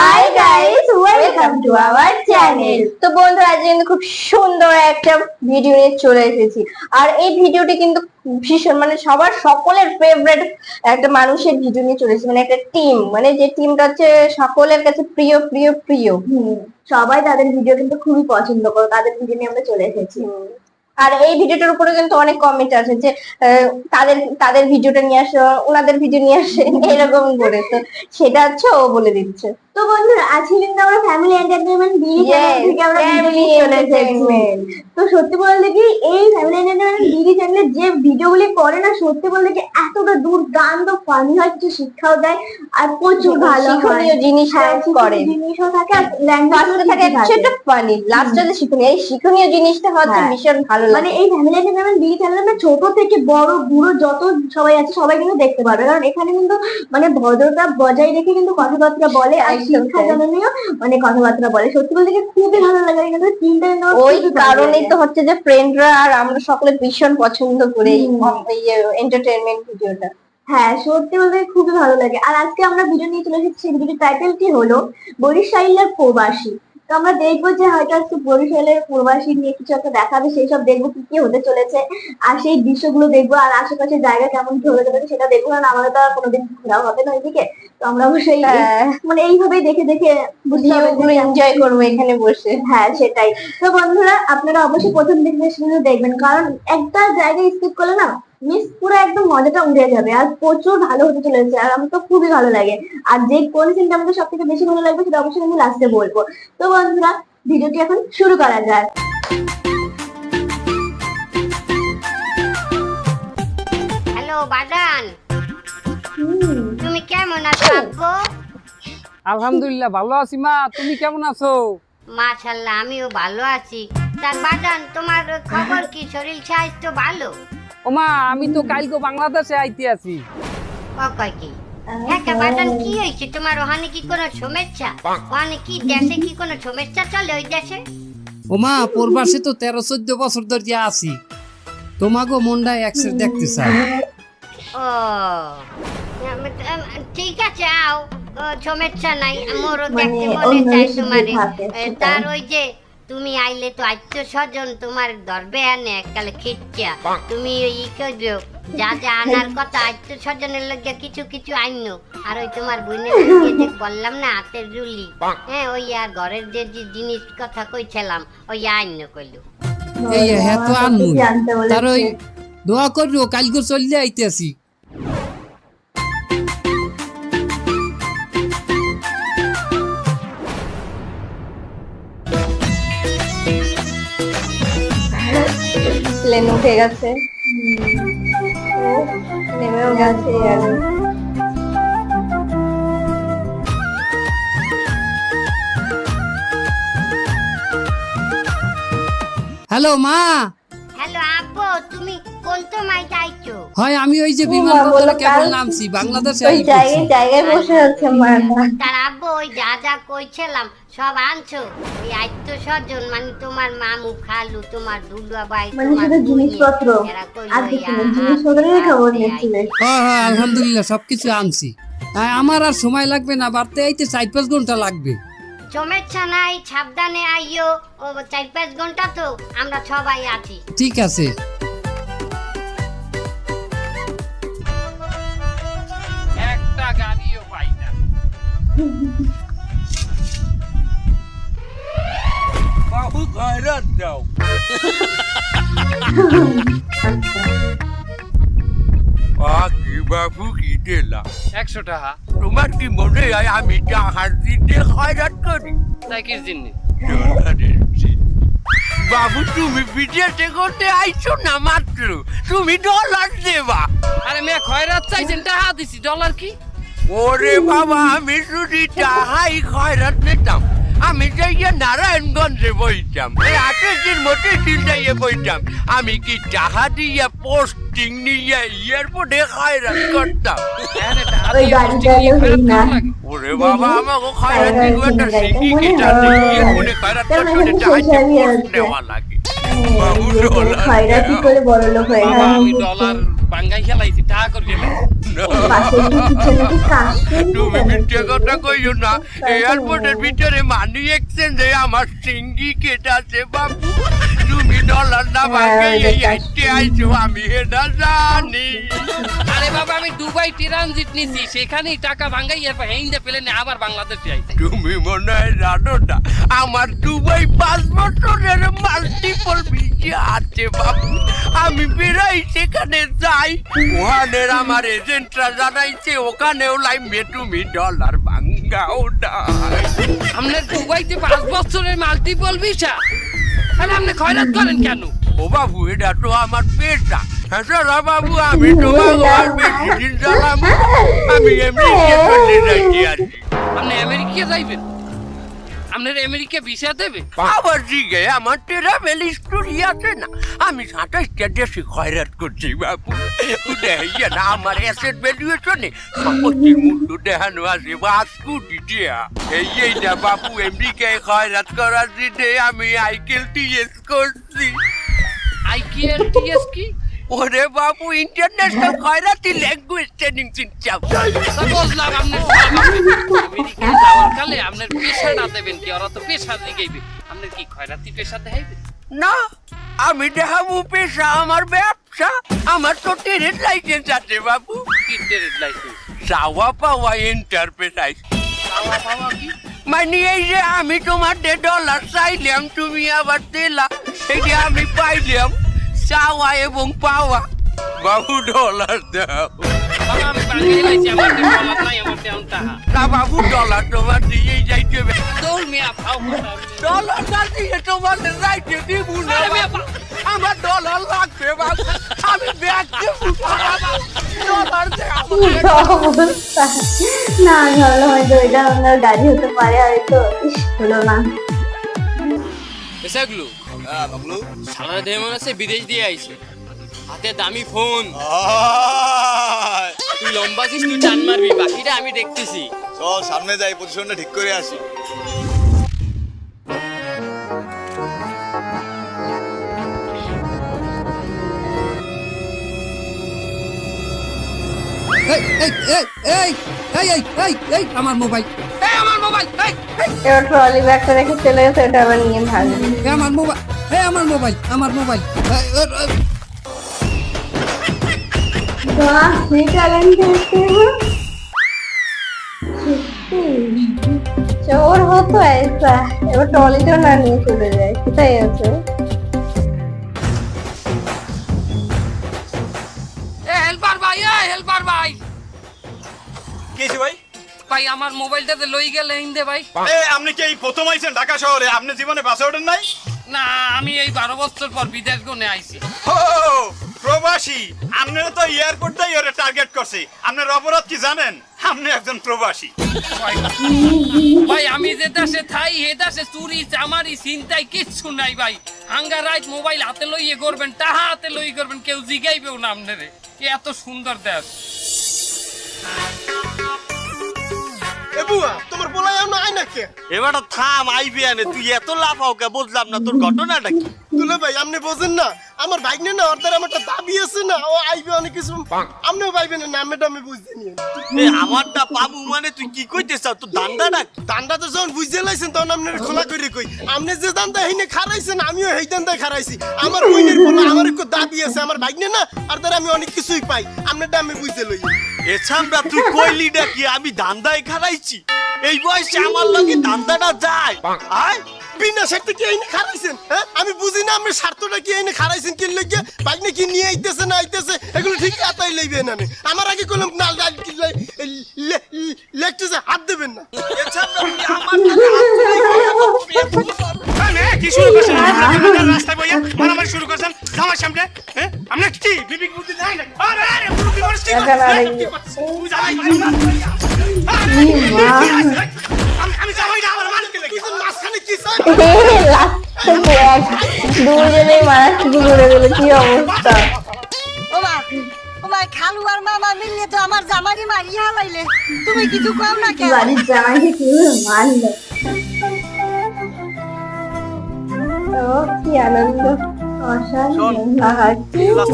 Hi guys, welcome to our channel. তো বন্ধুরা, আজ কিন্তু খুব সুন্দর একটা ভিডিও নিয়ে চলে এসেছি। আর এই ভিডিওটি কিন্তু ভীষণ সবার সকলের ফেভারিট একটা মানুষের ভিডিও নিয়ে চলে এসেছি, একটা টিম, যে টিমটা হচ্ছে সকলের কাছে প্রিয় প্রিয় প্রিয়। সবাই তাদের ভিডিও কিন্তু খুবই পছন্দ করে, তাদের ভিডিও নিয়ে আমরা চলে এসেছি। আর এই ভিডিওটার উপরে কিন্তু অনেক কমেন্ট আছে যে তাদের তাদের ভিডিওটা নিয়ে আসো, ওনাদের ভিডিও নিয়ে আসে, এরকম করে। তো সেটা হচ্ছে ও বলে দিচ্ছে। তো বন্ধুরা, আজকে কিন্তু আমরা ফ্যামিলি এন্টারটেইনমেন্ট বিডি চ্যানেল থেকে আমরা ভিডিও নিয়ে চলে এসেছি। তো সত্যি বলতে কি, এই ফ্যামিলি এন্টারটেইনমেন্ট বিডি চ্যানেলে যে ভিডিওগুলি করে না, সত্যি বলতে কি এতটা দুর্দান্ত ফানি হয়, কিছু শিক্ষাও দেয় আর প্রচুর ভালো শিক্ষণীয় জিনিস করে, জিনিসও থাকে আর ল্যাঙ্গুয়েজও থাকে। সেটা ফানি, লাস্টে যে শিক্ষণীয়, এই শিক্ষণীয় জিনিসটা হচ্ছে ভীষণ ভালো লাগে। এই ফ্যামিলি এন্টারটেইনমেন্ট বিডি চ্যানেলে ছোট থেকে বড় বুড়ো যত সবাই আছে সবাই কিন্তু দেখতে পারবে, কারণ এখানে কিন্তু ভদ্রতা বজায় রেখে কিন্তু কথাবার্তা বলে আর শিক্ষা জননীয় কথাবার্তা বলে। সত্যি বলতে কি খুবই ভালো লাগে। কিন্তু তিনটা ওই কারণেই তো হচ্ছে যে ফ্রেন্ডরা আর আমরা সকলে ভীষণ পছন্দ করি এই এন্টারটেইনমেন্ট ভিডিওটা। হ্যাঁ, সত্যি বলতে খুবই ভালো লাগে। আর আজকে আমরা ভিডিও নিয়ে চলে এসেছি, ভিডিওর টাইটেলটি হলো বরিশালের প্রবাসী। তো আমরা দেখবো যে হয়তো আজকে বরিশালের প্রবাসী নিয়ে কিছু একটা দেখাবে, সেই সব দেখবো কি কি হতে চলেছে, আর সেই দৃশ্যগুলো দেখবো, আর আশেপাশে জায়গা কেমন কি হতে চলেছে সেটা দেখবো। কারণ আমাদের তো আর কোনোদিন ঘোরা হবে না ওইদিকে, তো আমরা অবশ্যই এইভাবেই দেখে দেখে এনজয় করবো এখানে বসে। হ্যাঁ, সেটাই। তো বন্ধুরা, আপনারা অবশ্যই প্রথম দিকে দেখবেন, কারণ একটা জায়গায় স্কিপ করলে না মিস পুরো একদম মজাটা উড়ে যাবে। আর প্রচুর ভালো হতে চলেছে, আর আমার তো খুবই ভালো লাগে। আর যে কোন সিনটা আমাদের সব থেকে বেশি ভালো লাগবে সেটা অবশ্যই আমি লাস্টে বলবো। তো বন্ধুরা, ভিডিওটি এখন শুরু করা যাক। হ্যালো বাদান, তুমি কেমন আছো আব্বু? আলহামদুলিল্লাহ ভালো আছি মা, তুমি কেমন আছো? মাশাআল্লাহ, আমিও ভালো আছি। তার বাদান, তোমার খবর কি? শরীর স্বাস্থ্য ভালো? ও মা, আমি তো কালকে বাংলাদেশে আইতে আছি। ও কয় কি? হ্যাঁ বাদান, কি হয়েছে তোমার? ওখানে কি কোনো সমস্যা? ওখানে কি দেশে কি কোনো সমস্যা চলে ওই দেশে? ও মা, প্রবাসে তো 13-14 বছর ধরে আছি। তোমাকে মনটা একসাথে দেখতে চাই। ও ঠিক আছে, আও, সমস্যা নাই, আমারও দেখতে মনে চাই তোমার। তার ওই যে তুমি আইলে তো আত্মীয় স্বজন তোমার ধরবে আনে কালে খিচ্ছা, তুমি ই করো, যা যা আনার কথা আত্মীয় স্বজনের লগে কিছু কিছু আইনো। আর ওই তোমার বোনের যে বললাম না হাতের রুলি, হ্যাঁ ওই আর ঘরের যে জিনিস কথা কইছিলাম ওই আইনো কইলো। এই হ্যাঁ তো আনমু। তার ওই দোয়া করিও, কালকে চলে আইতে আছি। প্লেন উঠে গেছে, নেমেও গেছে। আর হ্যালো মা। হ্যালো আব্বু, তুমি কোন সময় যাইছো? হয় আমি ওই যে বিমানবন্দরে কেবল নামছি, বাংলাদেশে ওই জায়গায় বসে আছে মা। তার আব্বু ওই যা যা কইছিলাম সব আনছো? ওই আত্মীয় স্বজন তোমার মামু খালু, তোমার দুলুয়া ভাই, শুধু জিনিসপত্র আর কিছু না, জিনিসপত্রের খবর নিচ্ছিলে। হ্যাঁ হ্যাঁ আলহামদুলিল্লাহ সবকিছু আনছি। আমার আর সময় লাগবে না, বাড়তে আইতে 4-5 ঘন্টা লাগবে। সমস্যা নাই, সাবধানে আইও। ও 4-5 ঘন্টা তো আমরা সবাই আছি। ঠিক আছে। একটা গাড়িও পাই না। বাবু খয়রাত দাও। কি বাবু কি দিলা? 100 টাকা। তোমার কি মনে হয় আমি টাকার দিতে খয়রাত করি? তাই কি জিন্নি? ডলারের জিনিস। বাবু তুমি বিদেশে করতে আইছো না মাত্র, তুমি ডলার দেবা। আরে মেয়ে খয়রাত চাইছেন, টাকা দিছি, ডলার কি? ওরে বাবা, আমি যদি টাকাই খয়রাত নিতাম আমি যাইয়া নারায়ণগঞ্জে বইতাম, এই 28 দিন মধ্যে দিন যাইয়ে বইতাম। আমি কি টাকা দিয়ে পোস্টিং নিয়ে এয়ারপোর্টে খয়রাত করতাম? ওরে বাবা, আমাকে খয়রাত দিন একটা সিটি কেটা দিয়ে মনে খয়রাত করতে চাইতে পোস্ট নেওয়া লাগে। বাবু ডলার খয়রাতি করে বড় লোক হয়ে আমি ডলার বাঙ্গাই খেলাইছি, টাকা করে না পাশের পিছনে কি কাজ তুমি মিথ্যে কথা কইও না এয়ারপোর্টের ভিতরে মানি এক্সচেঞ্জে আমার সিন্ডিকেট আছে বাবু তুমি ডলার না ভাগে এই আইতে আইছো আমি এটা জানি আরে বাবা আমি দুবাই ট্রানজিট নিছি সেখানেই টাকা ভাঙাই এরপর হেইন্দে প্লেনে আবার বাংলাদেশে আইছি তুমি মনে হয় জানো না আমার দুবাই 5 বছরের মাল্টিপল ভিসা আছে বাবু আমি বেরাই সেখানে যাই ওখানের আমার এজেন্টরা জানাইছে ওখানেও লাইমে তুমি ডলার ভাঙ্গাও না আপনার দুবাইতে 5 বছরের মাল্টিপল ভিসা তাহলে আপনি খয়রাত করেন কেন ও বাবু এটা তো আমার পেশা হ্যাঁ বাবু আমি তোমাকে আর বেশি দিন চালাবো আমি এমনি চলে যাইতে আছি আপনি আমেরিকা যাইবেন আপনার আমেরিকা ভিসা দেবে আবার জিগে আমার ট্রাভেল স্টোরি আছে না আমি 27টা দেশে খয়রাত করছি বাবু দেখাইয়া না আমার অ্যাসেট ভ্যালুয়েশনে সম্পত্তির মূল্য দেখানো আছে 5 কোটি টাকা এই না বাবু আমেরিকায় খয়রাত করার দিনে আমি IELTS করছি IELTS কি ওরে বাবু ইন্টারন্যাশনাল খয়রাতি ল্যাঙ্গুয়েজ ট্রেনিং সিস্টেম বুঝলাম আপনি আমেরিকা যাওয়ার কালে আপনার পেশাটা দেবেন কি ওরা তো পেশা দিকেইবে আপনার কি খয়রাতি পেশা দেখাইবে না আমি দেখাবো পেশা আমার ব্যবসা আমার তো ট্রেড লাইসেন্স আছে বাবু কি ট্রেড লাইসেন্স চাওয়া পাওয়া এন্টারপ্রাইজ চাওয়া পাওয়া কি মানে এই যে আমি তোমার $1 চাইলাম তুমি আবার দিলা এই যে আমি পাইলাম চাওয়া এবং পাওয়া বাবু ডলার দাও বাবা আমি বাঙালি লাইছি আমার ডলার নাই আমার দেন টাকা না বাবু ডলার তোমার দিয়েই যাইতে হবে দৌড় মিয়া পাও ডলার না দিয়ে তোমার যাইতে দিব না আমার ডলার লাগবে বাবু আমি ব্যাগ দেবো ডলার দাও কি অবস্থা না আমি ভাবলাম হয়তো এটা ওনার গাড়ি হতে পারে হয়তো হলো না এসাগুলো বাবলু সারা দেহ মনে আছে বিদেশ দিয়ে আইছে হাতে দামি ফোন তুই লম্বা আছিস তুই টান মারবি বাকিটা আমি দেখতেছি চল সামনে যাই পজিশনটা ঠিক করে আসি আমার মোবাইল আমার মোবাইল এবার ট্রলি ব্যাগটা রেখে চলে গেছে এটা আবার নিয়ে ভাগবে আমার মোবাইল আমার মোবাইল আমার মোবাইল वाह ये टैलेंट देखते हैं चोर हो तो ऐसा এবার ট্রলিতেও না নিয়ে চলে যায় কোথায় আছে হেল্পার ভাই হেল্পার ভাই কি ভাই ভাই আমার মোবাইলটাতে লই গেলে ইন্দে ভাই আপনি কি এই প্রথম আইছেন ঢাকা শহরে আপনি জীবনে বাসে ওঠেন নাই না আমি এই 12 বছর পর বিদেশ গনে আইছি ও প্রবাসী আপনারা তো এয়ারপোর্ট দাই ওরে টার্গেট করছে আপনার অপরাধ কি জানেন আপনি একজন প্রবাসী ভাই আমি যে দেশে থাই হে দেশে চুরি চামারি চিন্তাই কিচ্ছু নাই ভাই হাঙ্গা রাইত মোবাইল হাতে লইয়ে করবেন তাহা হাতে লই করবেন কেউ জিগাইবেও না আপনারে এত সুন্দর দেশ বুয়া তোমার বলাই আমরা আই নাকি এবারটা থাম আইবি আনে তুই এত লাফাও কে বুঝলাম না তোর ঘটনাটা কি তুলে ভাই আপনি বোঝেন না আমার বাইক নিয়ে না অর্ডার আমার একটা দাবি আছে না ও আইবে অনেক কিছু আপনিও পাইবেন না নামটা আমি বুঝতে নিয়ে আমারটা পাবু মানে তুই কি কইতে চাও তোর দান্দাটা দান্ডা তো যখন বুঝতে লাইছেন তখন আপনার খোলা করে কই আপনি যে দান্দা হেইনে খারাইছেন আমিও হেই দান্দায় খারাইছি আমার বইনের বলা আমার একটু দাবি আছে আমার বাইক নিয়ে না অর্ডার আমি অনেক কিছুই পাই আপনারটা আমি বুঝতে লই এছাড়া তুই কইলিটা কি আমি দান্দায় খারাইছি এই বয়সে আমার লগে দান্দাটা যায় আয় বিনা স্বার্থে কি আইনে খারাইছেন হ্যাঁ আমি বুঝি না আপনি স্বার্থটা কি আইনে খারাইছেন কি লইগে বাইক নিয়ে কি নিয়ে আইতেছে না আইতেছে এগুলো ঠিক আতাই লইবে না আমার আগে কলম না লেখতেছে হাত দেবেন না এছাড়া তুই আমার টাকা কি শুরু করছেন রাস্তায় বইয়া মারামারি শুরু করছেন আমার সামনে হ্যাঁ আমরা কি বিবিক বুদ্ধি নাই না আরে আরে বুদ্ধি করছিস কি তুই যাই আমি যাবই না আমার মালিককে লাগি মাঝখানে কি স্যার দুজনেই মারা শুরু করে দিল কি অবস্থা ওমা খালু আর মামা মিলিয়ে তো আমার জামাই মারিয়া হালাইলে তুমি কিছু কম না কেন বাড়ির জামাইকে কি মারলো ও কি আনন্দ অসাধারণ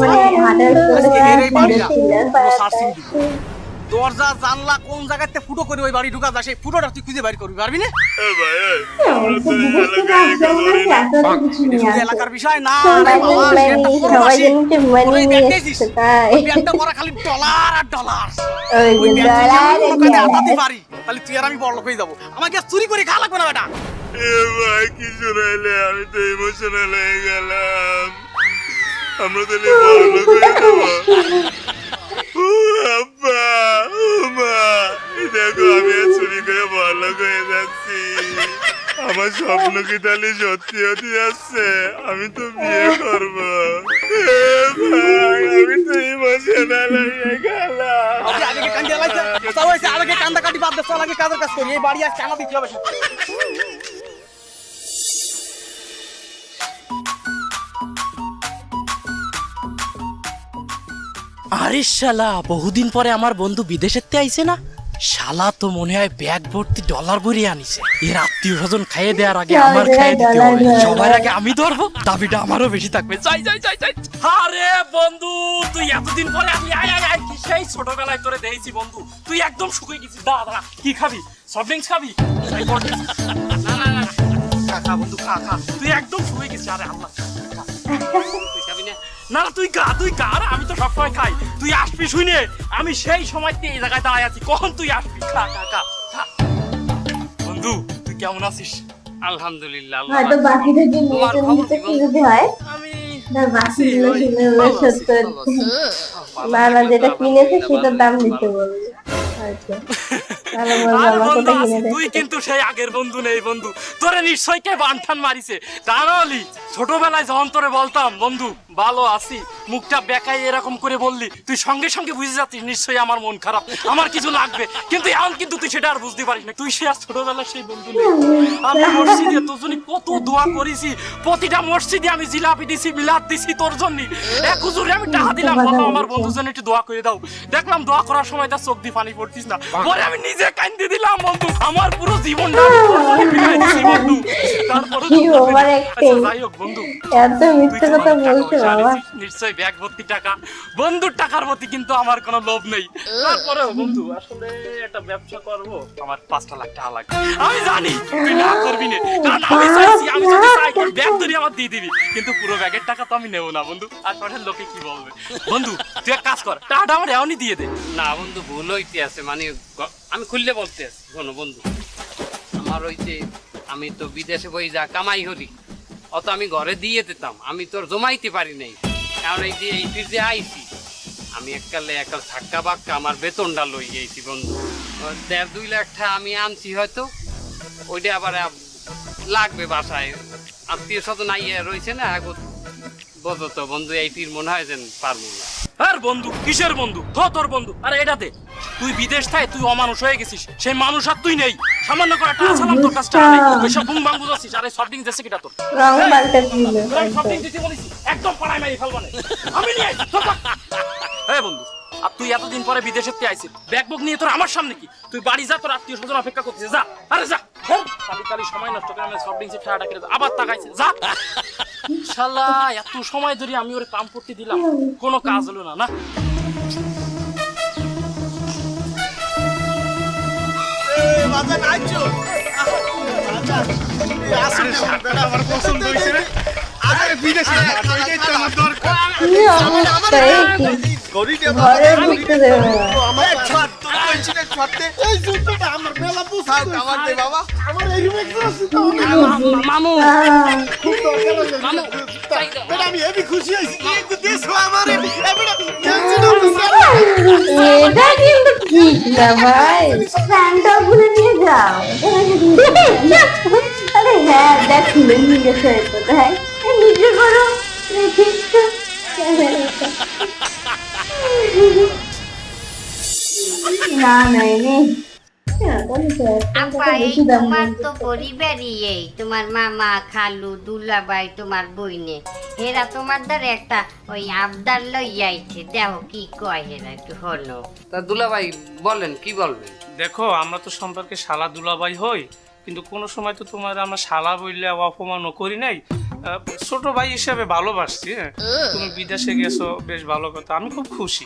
মানে হাঁটার করে দরজা জানলা কোন জায়গাতে ফুটো করে ওই বাড়ি ঢুকা যায় সেই ফুটোটা তুই খুঁজে বাইর করবি পারবি না? এলাকার বিষয় না রে বাবা, সেটা প্রবাসী। ওই দেখতেছিস, ওই ব্যাগটা করা খালি ডলার আর ডলার। ওই ব্যাগ যদি আমি কোনো কাজে আটাতে পারি তাহলে তুই আর আমি বড়লোক হয়ে যাবো। আমাকে আর চুরি করে খাওয়া লাগবে না বেটা। ভাই কি শোনাইলে, আমি তো ইমোশনাল হয়ে গেলাম। আমরা তাহলে বড় লোক হয়ে যাবো। ও আব্বা, ও মা, দেখো আমি আর চুরি করে বড় লোক হয়ে যাচ্ছি। আমার স্বপ্ন কি তাহলে সত্যি হতে যাচ্ছে? আমি তো বিয়ে করবো। ভাই আমি তো ইমোশনাল হয়ে গেলাম। আগে কান্দা লাইছে, সব হইছে, আগে কান্দা কাটি বাদ দে, চল আগে কাজের কাজ করি। এই বাড়ি আজ কানা দিতে হবে। আরে শালা, বহুদিন পরে আমার বন্ধু বিদেশেতে আইছে না? শালা তো মনে হয় ব্যাগ ভর্তি ডলার ভরিয়ে আনিছে। এর আত্মীয় স্বজন খাইয়ে দেওয়ার আগে আমার খাইয়ে দিতে হবে। সবার আগে আমি ধরবো, দাবিটা আমারও বেশি থাকবে। যাই যাই যাই যাই। আরে বন্ধু, তুই এতদিন পরে আসলি। আয় আয় আয়, কি সেই ছোটবেলায় তোরে দেখেছি বন্ধু। তুই একদম শুকিয়ে গেছিস। দাঁড়া, কি খাবি? সফট ড্রিঙ্কস খাবি? না না না, খা বন্ধু, খা খা। তুই একদম শুকিয়ে গেছিস। আরে আল্লাহ, তুই খাবি না? না তুই খা, তুই খা। আরে আমি তো সবসময় খাই। তুই আসবি শুনে, আমি সেই সময় এই জায়গায় দাঁড়ায় আছি। কখন তুই আসবি? খা খা খা খা। বন্ধু তুই কেমন আছিস? আলহামদুলিল্লাহ। হয়তো বাকিদের জন্য কি যদি হয় আমি না, বাকিগুলো শুনে সত্য না না, যেটা কিনেছে সেটার দাম দিতে বলবে হয়তো। তাহলে বলবো আরে আমার বন্ধু কোথায় কিনে তুই দেয়। কিন্তু সেই আগের বন্ধু নেই বন্ধু। তোরে নিশ্চয় কে বানঠান মারিছে। তা নাহলে ছোটবেলায় যখন তোরে বলতাম বন্ধু ভালো আছি, মুখটা বেকাই এরকম করে বললি, তুই সঙ্গে সঙ্গে বুঝে যাচ্ছিস নিশ্চয়ই আমার মন খারাপ, আমার কিছু লাগবে। কিন্তু এখন কিন্তু তুই সেটা আর বুঝতে পারিস না। তুই সে আর ছোটবেলার সেই বন্ধু নেই। আমি মসজিদে তোর জন্য কত দোয়া করেছি। প্রতিটা মসজিদে আমি জিলাপি দিছি, মিলাদ দিছি তোর জন্য। এক হুজুরে আমি টাকা দিলাম, বাবা আমার বন্ধুর জন্য একটু দোয়া করে দাও। দেখলাম দোয়া করার সময় তার চোখ দিয়ে পানি পড়তিস না। পরে আমি নিজে কান্দে দিলাম বন্ধু। আমার পুরো জীবনটা আমি তোর জন্য বিলাই দিছি বন্ধু। তারপরে আচ্ছা যাই হোক বন্ধু, এত মিথ্যে কথা বলছে বাবা। নিশ্চয়ই ব্যাগ ভর্তি টাকা। বন্ধুর টাকার প্রতি কিন্তু আমার কোনো লোভ নেই। তারপরেও বন্ধু আসলে একটা ব্যবসা করবো, আমার 5 লাখ টাকা লাগবে। আমি জানি তুই না করবি না, কারণ আমি চাইছি, আমি যদি চাই তোর ব্যাগ ধরে আমার দিয়ে দিবি, কিন্তু পুরো ব্যাগের টাকা তো আমি নেবো না বন্ধু। আর পরে লোকে কি বলবে? বন্ধু তুই এক কাজ কর, টাকাটা আমার এখনই দিয়ে দে। না বন্ধু, ভুল হইতে আছে। মানে আমি খুললে বলতে আছি, শোনো বন্ধু, আমার ওই যে আমি তো বিদেশে বই যা কামাই করি অত আমি ঘরে দিয়ে দিতাম, আমি তোর জমাইতে পারি নাই। কারণ এই যে এইটি যে আইছি আমি এককালে ধাক্কা বাক্কা আমার বেতনটা লই গেছি বন্ধু। 1.5-2 লাখ টাকা আমি আনছি হয়তো, ওইটা আবার লাগবে বাসায়। আত্মীয় স্বজন আইয়া রয়েছে না, বোঝো তো বন্ধু, এইটির মনে হয় যেন পারবো না। আর বন্ধু কিসের বন্ধু? তোর বন্ধু। আরে এটাতে তুই বিদেশ থাই তুই অমানুষ হয়ে গেছিস, সেই মানুষ আর তুই নেই। সামান্য করে টাকা ছাড়াম, তোর কাছে টাকা নেই। ওইসব বুম বাং বুঝাচ্ছিস। আরে সফট ড্রিঙ্ক দেশে কিটা তোর? রং পাল্টে দিল। সফট ড্রিঙ্ক দিতে বলেছি, একদম পাড়ায় মারি ফেলবো না। আমি নিয়ে আইছি। হ্যাঁ বন্ধু, আর তুই এতদিন পরে বিদেশে আইছিস, ব্যাগ বুক নিয়ে তোর আমার সামনে কি? তুই বাড়ি যা, তোর আত্মীয় স্বজন অপেক্ষা করছিস। যা, আরে যা। কালি সময় নষ্ট করে আমি সফট ড্রিঙ্কসের টাকাটা কেটে আবার তাকাইছে। যা শালা, এত সময় ধরে আমি ওরে কাম করতে দিলাম, কোনো কাজ হলো না। না বাজান আইছো আমার পছন্দ হইছে রে। আরে বিদেশে ওইটাই তো আমার দরকার। কি অবস্থা, এই কি ঘরে ঢুকতে দেবে না। আমার ছাড় তো কইছি না ছাড়তে। এই জুতোটা আমার মেলা পছন্দ। আমার দে বাবা, আমার এই রুমে আছে তো। মামু খুব দরকার আছে মামু। বেটা আমি হেভি খুশি হইছি। কি দিছো আমারে? এ বেটা টেনশন হচ্ছে। এটা কিন্তু ঠিক না ভাই, ফ্যানটা খুলে নিয়ে যাও। আরে হ্যাঁ, দেখ খুলে নিয়ে গেছে তো। দেখ নিজে করো, না না নেই। আপা, এই তোমার তো পরিবারই এই, তোমার মামা খালু দুলাভাই তোমার বইনে, হেরা তোমার দ্বারা একটা ওই আবদার লইয়াইছে। দেখো কি কয় হেরা, একটু হলো। তা দুলাভাই বলেন, কি বলবেন? দেখো, আমরা তো সম্পর্কে শালা দুলাভাই হই, কিন্তু কোনো সময় তো তোমার আমরা শালা বললে অপমানও করি নাই। ছোট ভাই হিসেবে ভালোবাসছি। হ্যাঁ, তুমি বিদেশে গেছো, বেশ ভালো কথা, আমি খুব খুশি।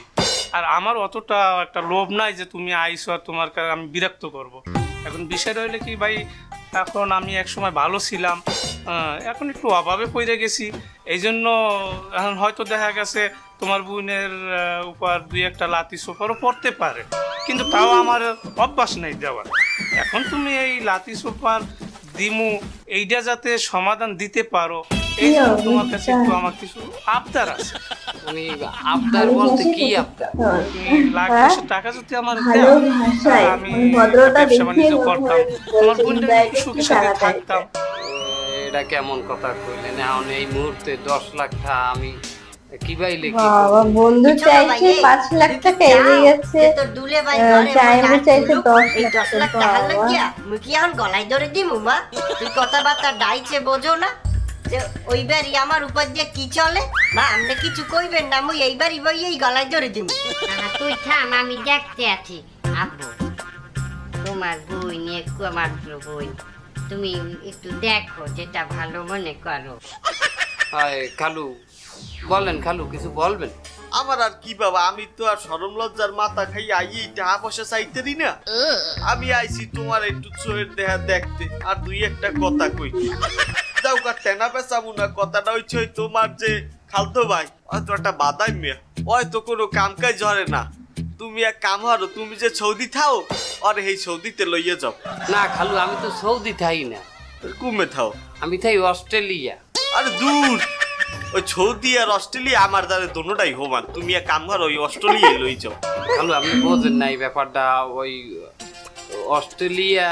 আর আমার অতটা একটা লোভ নাই যে তুমি আইসো আর তোমার আমি বিরক্ত করব। এখন বিষয়টা হইলে কি ভাই, এখন আমি একসময় ভালো ছিলাম, এখন একটু অভাবে পড়ে গেছি, এই জন্য এখন হয়তো দেখা গেছে তোমার বোনের উপর 2-1টা লাতি সোফারও পড়তে পারে, কিন্তু তাও আমার অভ্যাস নেই দেওয়ার। এখন তুমি এই লাতি সোফার দিমু এইটা যাতে সমাধান দিতে পারো, এই জন্য তোমার কাছে একটু আমার কিছু আবদার আছে। মানে আবদার বলতে কি আবদার? তুমি লাখ 10 টাকা যদি আমার দাও, আমি ব্যবসা বাণিজ্য করতাম, তোমার বোনটা একটু সুখে সাথে থাকতাম। এটা কেমন কথা কইলেন? এখন এই মুহূর্তে 10 লাখ টাকা আমি কিভাবে বাবা, বন্ধু চাইছে 5 লাখ টাকা এড়িয়ে গেছে, তোর দুলে ভাই চাইবে চাইছে 10 এই 10 লাখ টাকা লাগিয়া মুই কি এখন গলায় ধরে দিমু মা? তুই কথাবার্তা ডাইছে বোঝো না যে ওইবারই আমার উপর দিয়ে কি চলে? মা আপনি কিছু কইবেন না, মুই এইবারই বই এই গলায় ধরে দিমু। তুই থাম, আমি দেখতে আছি। আব্বু, তোমার বই নিয়ে আমার বই, তুমি একটু দেখো যেটা ভালো মনে করো। হায় খালু, বলেন খালু, কিছু বলবেন? আমার আর কি বাবা, আমি তো আর শরম লজ্জার মাথা খাই আই টাকা পয়সা চাইতেরি না। আমি আইছি তোমার একটু চোখের দেহা দেখতে আর 2-1টা কথা কই। যাও কা টেনা পেছাবো না, কথাটা হচ্ছে ওই তোমার যে খালতো ভাই হয়তো একটা বাদাই মেয়ে, হয়তো কোনো কাম কাজ ঝরে না। তুমি এক কাম হারো, তুমি যে সৌদি থাও আর এই সৌদিতে লইয়ে যাও। না খালু, আমি তো সৌদি থাই না। কুমে থাও? আমি থাই অস্ট্রেলিয়া। আরে দূর, ওই সৌদি আর অস্ট্রেলিয়া আমার দ্বারা দোনোটাই সমান। তুমি এক কাম করো, ওই অস্ট্রেলিয়ায় লই যাও। খালু আপনি বোঝেন নাই ব্যাপারটা, ওই অস্ট্রেলিয়া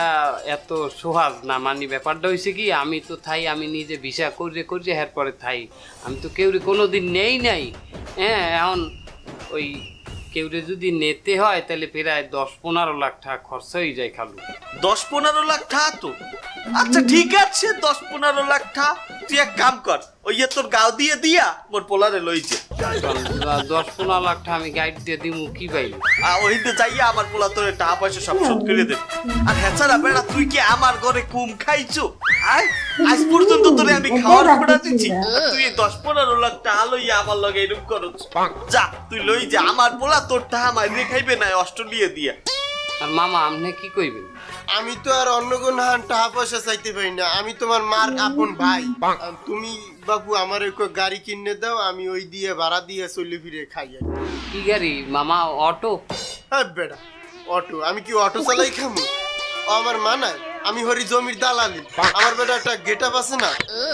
এত সহজ না। মানে ব্যাপারটা হয়েছে কি, আমি তো থাই, আমি নিজে ভিসা করে এরপরে থাই। আমি তো কেউরে কোনোদিন নেই নাই। হ্যাঁ, এখন ওই কেউরে যদি নিতে হয় তাহলে প্রায় 10-15 লাখ টাকা খরচ হয়ে যায় খালু। 10-15 লাখ টাকা তো? আচ্ছা ঠিক আছে, 10-15 লাখ টাকা তুই এক কাম কর, ওই তোর গাও দিয়ে দিয়া মোর পোলারে লইছে। 10-15 লাখ টাকা আমি গাইড দিয়ে দিমু কি পাই? ওইতে যাইয়া আমার পোলা তোর টাকা পয়সা সব শোধ করে দেবে। আর হ্যাঁ বেড়া, তুই কি আমার ঘরে কুম খাইছো? আজ পর্যন্ত তোরে আমি খাওয়ার খোড়া দিচ্ছি, তুই 10-15 লাখ টাকা লইয়া আমার লগে এরকম করছ। যা তুই লই যা, আমার পোলা তোর টাকা মাইরে খাইবে না অস্ট্রেলিয়া দিয়া। আর মামা আপনি কি কইবেন? আমি তো আর অন্য কোন টাকা পয়সা চাইতে পারি না, আমি তোমার মার আপন ভাই। তুমি বাবু আমার ওই গাড়ি কিনে দাও, আমি ওই দিয়ে ভাড়া দিয়ে চলে ফিরে খাই। কি গাড়ি মামা? অটো? হ্যাঁ বেটা, অটো। আমি কি অটো চালাই খামু? ও আমার মানায়? আমি হরি জমির দালালি। আমার বেটা একটা গেট আপ আছে না,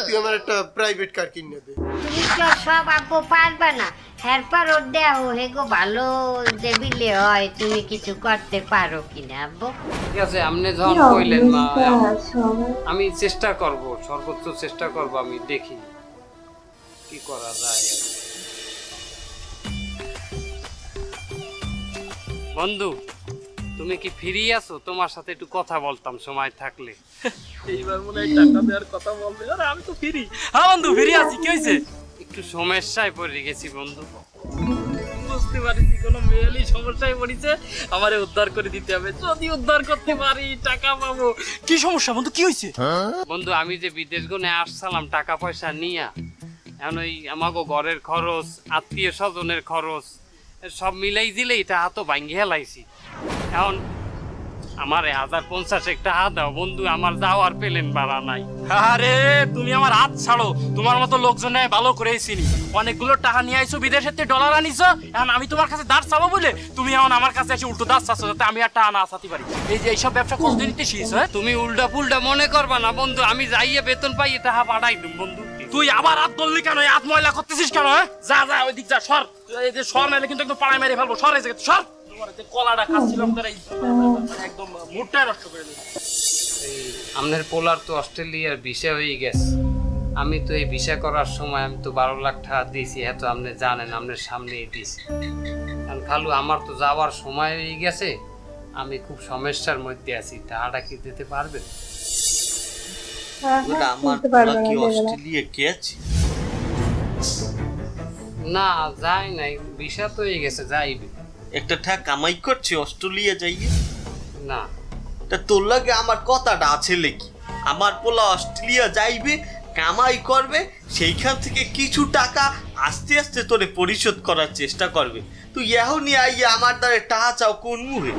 তুই আমার একটা প্রাইভেট কার কিনে দে। তুমি তো সব আব্বু পারবা না, এরপর ওর দেও হেগো ভালো দেবিলে হয়, তুমি কিছু করতে পারো কিনা আব্বু? ঠিক আছে, আপনি যখন কইলেন মা, আমি চেষ্টা করব, সর্বোচ্চ চেষ্টা করব, আমি দেখি কি করা যায়। বন্ধু, তুমি কি ফ্রি আছো? তোমার সাথে একটু কথা বলতাম সময় থাকলে। এইবার মনে হয় টাকা দেওয়ার কথা বলবে। আরে আমি তো ফ্রি। হ্যাঁ বন্ধু, ফ্রি আছি। কি হয়েছে? একটু সমস্যায় পড়ে গেছি বন্ধু। বুঝতে পারিনি কোনো মেয়েলি সমস্যায় পড়েছে, আমারে উদ্ধার করে দিতে হবে। যদি উদ্ধার করতে পারি টাকা পাবো। কি সমস্যা বন্ধু, কি হয়েছে? বন্ধু, আমি যে বিদেশ গনে আসছিলাম টাকা পয়সা নিয়া, এখন ওই আমাকে ঘরের খরচ, আত্মীয় স্বজনের খরচ সব মিলাই দিলে এটা হাতও ভাঙ্গি হেলাইছি। এখন আমার 1050 টাকা দাও বন্ধু, আমার যাওয়ার পেলেন বাড়া নাই। আরে তুমি আমার হাত ছাড়ো, তোমার মতো লোকজনে ভালো করে চিনি। অনেকগুলো টাকা নিয়ে আইছো, বিদেশের থেকে ডলার আনিছো, এখন আমি তোমার কাছে দাঁড় চাবো বলে তুমি এখন আমার কাছে এসে উল্টো দাঁড় চাচ্ছ যাতে আমি আর টাকা না চাতে পারি। এই যে এইসব ব্যবসা কোনদিন নিতে শিখছ? তুমি উল্টা পুল্টা মনে করবা না বন্ধু, আমি যাইয়ে বেতন পাই টাকা পাঠাই দিম বন্ধু। তুই আবার হাত ধরলি কেন? হাত ময়লা করতেছিস কেন? যা যা ওই দিক যা, সর। এই যে সর, নাইলে কিন্তু একদম পাড়ায় মেরে ফেলবো। সর এই জায়গা, সর। কলাটা খাচ্ছিলাম তারা একদম মুডটাই নষ্ট করে দিল। আপনার পোলার তো অস্ট্রেলিয়ার ভিসা হয়ে গেছে। আমি তো এই ভিসা করার সময় আমি তো 12 লাখ টাকা দিয়েছি, এত আপনি জানেন, আপনার সামনেই দিয়েছি। কারণ খালু আমার তো যাওয়ার সময় হয়ে গেছে, আমি খুব সমস্যার মধ্যে আছি। টাকাটা কি দিতে পারবেন? আমার পোলা কি অস্ট্রেলিয়া গেছে? না, যাই নাই, ভিসা তো হয়ে গেছে, যাইবে। একটা টাকা কামাই করছে অস্ট্রেলিয়া যাইয়ে? না, তা তোর লাগে আমার কথাটা আছে লেকি, আমার পোলা অস্ট্রেলিয়া যাইবে, কামাই করবে, সেইখান থেকে কিছু টাকা আস্তে আস্তে তোরে পরিশোধ করার চেষ্টা করবে। তুই এখনই আইয়া আমার দ্বারে টাকা চাও কোন মুহে?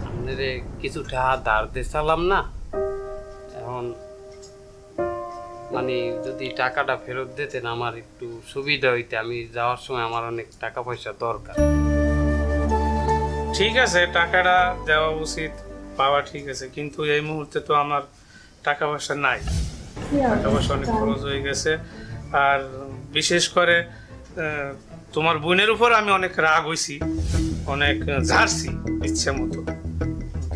আপনারে কিছু টাকা ধার দিয়ে চালাম না, এখন মানে যদি টাকাটা ফেরত দিতেন আমার একটু সুবিধা হইতে। আমি যাওয়ার সময় আমার অনেক টাকা পয়সা দরকার। ঠিক আছে, টাকাটা দেওয়া উচিত, পাওয়া ঠিক আছে, কিন্তু এই মুহূর্তে তো আমার টাকা পয়সা নাই। টাকা পয়সা অনেক খরচ হয়ে গেছে। আর বিশেষ করে তোমার বোনের উপর আমি অনেক রাগ হইছি, অনেক ঝাড়ছি ইচ্ছে মতো,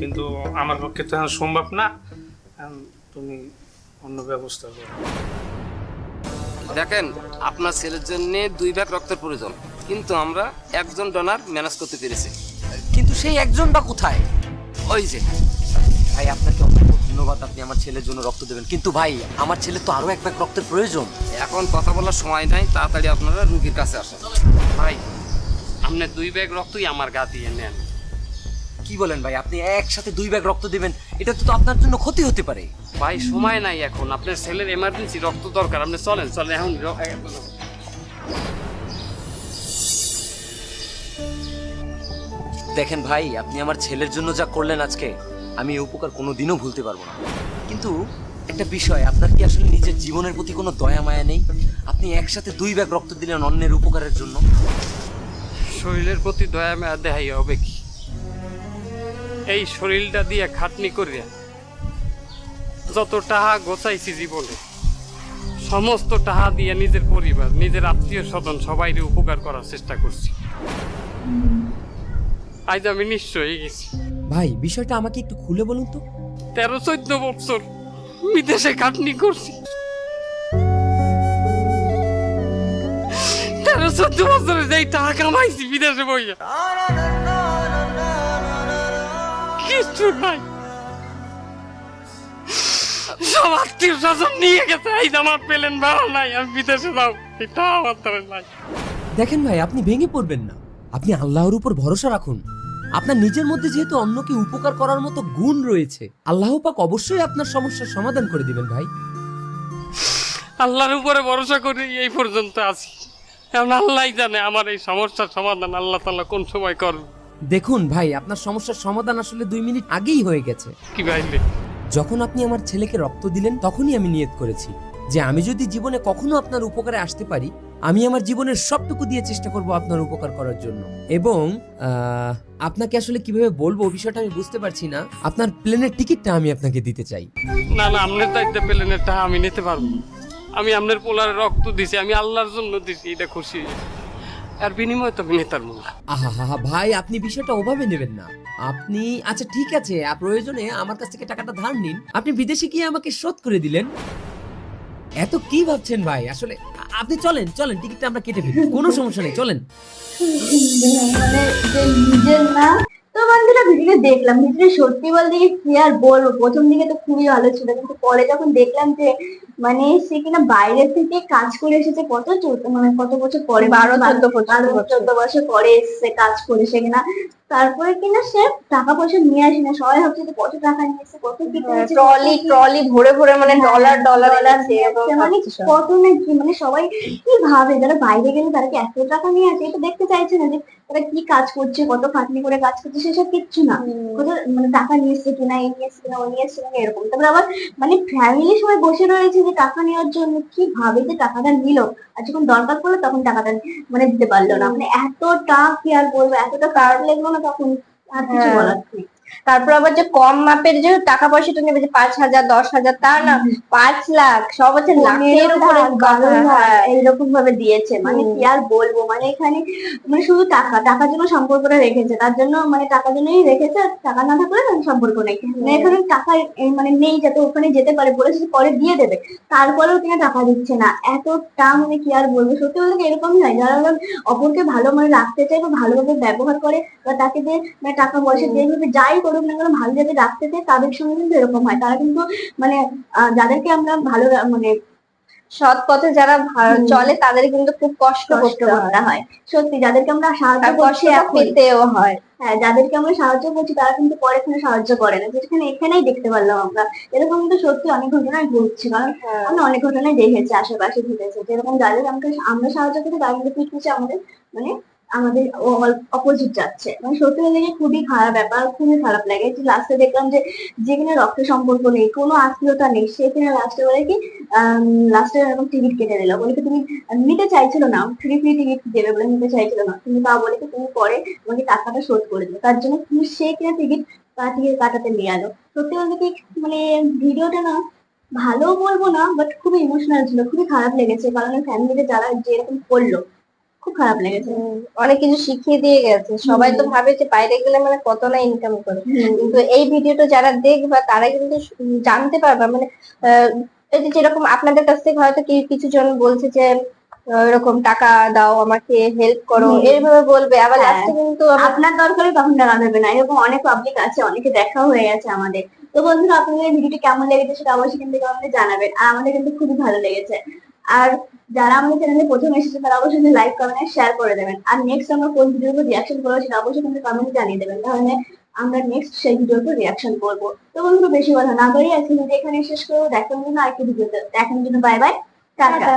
কিন্তু আমার পক্ষে তো এখন সম্ভব না। তুমি অন্য ব্যবস্থা করো। দেখেন, আপনার ছেলের জন্য 2 ব্যাগ রক্তের প্রয়োজন, কিন্তু আমরা একজন ডোনার ম্যানেজ করতে পেরেছি। কিন্তু সেই একজনটা কোথায়? ওই যে ভাই, আপনাকে অসংখ্য ধন্যবাদ, আপনি আমার ছেলের জন্য রক্ত দেবেন, কিন্তু ভাই আমার ছেলে তো আরো 1 ব্যাগ রক্তের প্রয়োজন। এখন কথা বলার সময় নাই, তাড়াতাড়ি আপনারা রুগীর কাছে আসেন। ভাই, আপনি 2 ব্যাগ রক্তই আমার গা দিয়ে নেন। কি বলেন ভাই, আপনি একসাথে 2 ব্যাগ রক্ত দিবেন? এটা তো আপনার জন্য ক্ষতি হতে পারে। ভাই সময় নাই এখন, আপনার ছেলের এমার্জেন্সি রক্ত দরকার। আপনি চলেন চলেন এখন। দেখেন ভাই, আপনি আমার ছেলের জন্য যা করলেন আজকে, আমি এই উপকার কোনোদিনও ভুলতে পারবো না। কিন্তু একটা বিষয়, আপনার কি আসলে নিজের জীবনের প্রতি কোনো দয়া মায়া নেই? আপনি একসাথে 2 ব্যাগ রক্ত দিলেন অন্যের উপকারের জন্য। শরীরের প্রতি দয়া মায়া দেখাই হবে কি? এই শরীরটা দিয়ে খাটনি করিয়া যত টাকা গোছাইছি জীবনে, সমস্ত টাকা দিয়ে নিজের পরিবার, নিজের আত্মীয় স্বজন সবাইকে উপকার করার চেষ্টা করছি। আজ আমি নিঃস্ব হয়ে গেছি। ভাই, বিষয়টা আমাকে একটু খুলে বলুন তো। 13-14 বছর বিদেশে খাটনি করছি। 13-14 বছরে যেই টাকা কামাইছি বিদেশে বইয়া, কিছু নাই। সব আত্মীয় স্বজন নিয়ে গেছে, এই আমার পেলেন ভাড়া নাই, আমি বিদেশে যাও, এটা আমার দ্বারা নাই। দেখেন ভাই, আপনি ভেঙে পড়বেন না, আপনি আল্লাহর উপর ভরসা রাখুন। আপনার নিজের মধ্যে যেহেতু অন্যকে উপকার করার মতো গুণ রয়েছে, আল্লাহ পাক অবশ্যই আপনার সমস্যার সমাধান করে দিবেন ভাই। আল্লাহর উপরে ভরসা করে এই পর্যন্ত আছি। এখন আল্লাহই জানে আমার এই সমস্যার সমাধান আল্লাহ তাআলা কোন সময় করবে। দেখুন ভাই, আপনার সমস্যার সমাধান আসলে 2 মিনিট আগেই হয়ে গেছে। কি ভাইলে? যখন আপনি আমার ছেলেকে রক্ত দিলেন, তখনই আমি নিয়ত করেছি যে আমি যদি জীবনে কখনো আপনার উপকারে আসতে পারি, আমি আমার জীবনের সবটুকু দিয়ে চেষ্টা করব আপনার উপকার করার জন্য। এবং আপনাকে আসলে কিভাবে বলবো বিষয়টা আমি বুঝতে পারছি না। আপনার প্লেনের টিকিটটা আমি আপনাকে দিতে চাই। না না, আপনার দায়িত্ব পেলেন, এটা আমি নিতে পারবো। আমি আপনার পোলারে রক্ত দিছি, আমি আল্লাহর জন্য দিছি, এটা খুশি। আর বিনিময়ে তো নেতার মূল্য। আহা ভাই, আপনি বিষয়টা ওভাবে নেবেন না। আপনি আচ্ছা ঠিক আছে, প্রয়োজনে আমার কাছ থেকে টাকাটা ধার নিন, আপনি বিদেশে গিয়ে আমাকে শোধ করে দিলেন। এত কি ভাবছেন ভাই? আসলে আপনি চলেন চলেন, টিকিটটা আমরা কেটে ফেলি, কোনো সমস্যা নেই, চলেন। মানে যে নিজের না। তো বন্ধুরা, ভিডিও দেখলাম, ভিডিও সত্যি বলতে কি আর বলবো, প্রথম দিকে তো খুবই ভালো ছিল, কিন্তু পরে যখন দেখলাম যে মানে সে কিনা বাইরে থেকে কাজ করে এসেছে, কত বছর পরে, 12-14 বছর পরে এসেছে কাজ করে সে কিনা, তারপরে কিনা সে টাকা পয়সা নিয়ে আসে না। সবাই ভাবছে যে কত টাকা নিয়েছে, কত কি করেছে, ট্রলি ভরে ভরে মানে ডলার মানে কত না কি, মানে সবাই কি ভাবে, যারা বাইরে গেলে তারা কি এত টাকা নিয়ে আসে, এটা দেখতে চাইছে না যে তারা কি কাজ করছে, কত খাটনি করে কাজ করছে, সেসব কিচ্ছু না। কত মানে টাকা নিয়ে এসছে কিনা, এই নিয়ে এসছে কিনা, ওই নিয়ে এসছে কিনা, এরকম। তারপরে আবার মানে ফ্যামিলি সবাই বসে রয়েছে যে টাকা নেওয়ার জন্য, কি ভাবে যে টাকাটা নিল, আর যখন দরকার পড়লো তখন টাকাটা মানে দিতে পারলো না। মানে এতটা কি আর বলবো, এতটা খারাপ লাগলো না তখন, আর কিছু বলার নেই। তারপর আবার যে কম মাপের যে টাকা পয়সাটা নেবে, যে 5,000 10,000, তা না 5 লাখ, সব হচ্ছে লাখের উপরে এইরকম ভাবে দিয়েছে। মানে কি আর বলবো, মানে এখানে মানে শুধু টাকার জন্য সম্পর্কটা রেখেছে, তার জন্য মানে টাকার জন্যই রেখেছে, টাকা না থাকলে সম্পর্ক নেই। মানে এখানে টাকা মানে নেই, যাতে ওখানে যেতে পারে, বলেছে পরে দিয়ে দেবে, তারপরেও তিনি টাকা দিচ্ছে না। এতটা মানে কি আর বলবো, সত্যি বলতে এরকমই হয়, যারা অপরকে ভালো মানে রাখতে চায় বা ভালোভাবে ব্যবহার করে, বা তাকে যে মানে টাকা পয়সা যেভাবে যাই করুক না কেন ভালো যাতে রাখতে চায়, তাদের সঙ্গে কিন্তু এরকম হয়। তারা কিন্তু মানে যাদেরকে আমরা ভালো মানে সৎ পথে যারা চলে, তাদের কিন্তু খুব কষ্ট করতে হয়। সত্যি, যাদেরকে আমরা সাহায্য করছি পেতেও হয়। হ্যাঁ, যাদেরকে আমরা সাহায্য করছি তারা কিন্তু পরে এখানে সাহায্য করে না, যেখানে এখানেই দেখতে পারলাম আমরা। এরকম কিন্তু সত্যি অনেক ঘটনায় ঘটছে, কারণ আমরা অনেক ঘটনায় দেখেছি, আশেপাশে ঘটেছে, যেরকম যাদের আমরা সাহায্য করি তারা কিন্তু পিছিয়ে আমাদের মানে আমাদের অপোজিট যাচ্ছে, মানে সত্যি বলতে গেলে খুবই খারাপ ব্যাপার, খুবই খারাপ লাগে। যে লাস্টে দেখলাম যে যেখানে রক্তের সম্পর্ক নেই, কোনো আত্মীয়তা নেই, সেখানে লাস্টে বলে কি লাস্টে এরকম টিকিট কেটে দিল, বলে কি তুমি নিতে চাইছিল না, ফ্রি টিকিট দেবে বলে নিতে চাইছিল না, তুমি তা বলে কি তুমি পরে তোমাকে টাকাটা শোধ করে দিলো, তার জন্য তুমি সেই কিনা টিকিট কাটাতে নিয়ে এলো। সত্যি বলতে কি মানে ভিডিওটা না ভালো বলবো না, বাট খুবই ইমোশনাল ছিল, খুবই খারাপ লেগেছে, কারণ ফ্যামিলিতে যারা যেরকম করলো খুব খারাপ লেগেছে। অনেক কিছু শিখিয়ে দিয়ে গেছে। সবাই তো ভাবে যে বাইরে গেলে মানে কত না ইনকাম করে, কিন্তু এই ভিডিওটা যারা দেখবা তারা কিন্তু জানতে পারবা, মানে এই যে যেরকম আপনাদের কাছ থেকে হয়তো কিছু জন বলছে যে এরকম টাকা দাও, আমাকে হেল্প করো, এইভাবে বলবে, আবার লাস্টে কিন্তু আপনার দরকারে তখন টাকা দেবে না, এরকম অনেক পাবলিক আছে, অনেকে দেখা হয়ে গেছে আমাদের। তো বন্ধুরা, আপনাদের এই ভিডিওটি কেমন লেগেছে সেটা অবশ্যই কিন্তু আমাদের জানাবেন, আর আমাদের কিন্তু খুবই ভালো লেগেছে। আর যারা আমাদের চ্যানেলে প্রথম এসেছে তারা অবশ্যই লাইক কমেন্ট শেয়ার করে দেবেন, আর নেক্সট আমরা কোন ভিডিওর উপর রিয়াকশন করবো সেটা অবশ্যই কিন্তু কমেন্টে জানিয়ে দেবেন, তাহলে আমরা নেক্সট সেই ভিডিওর উপর রিয়াকশন করবো। তো বন্ধুরা, বেশি কথা না বাড়িয়ে আজকে ভিডিও এখানে শেষ করবো। দেখার জন্য আরেকটি ভিডিওতে, দেখার জন্য বাই বাই, টাটা।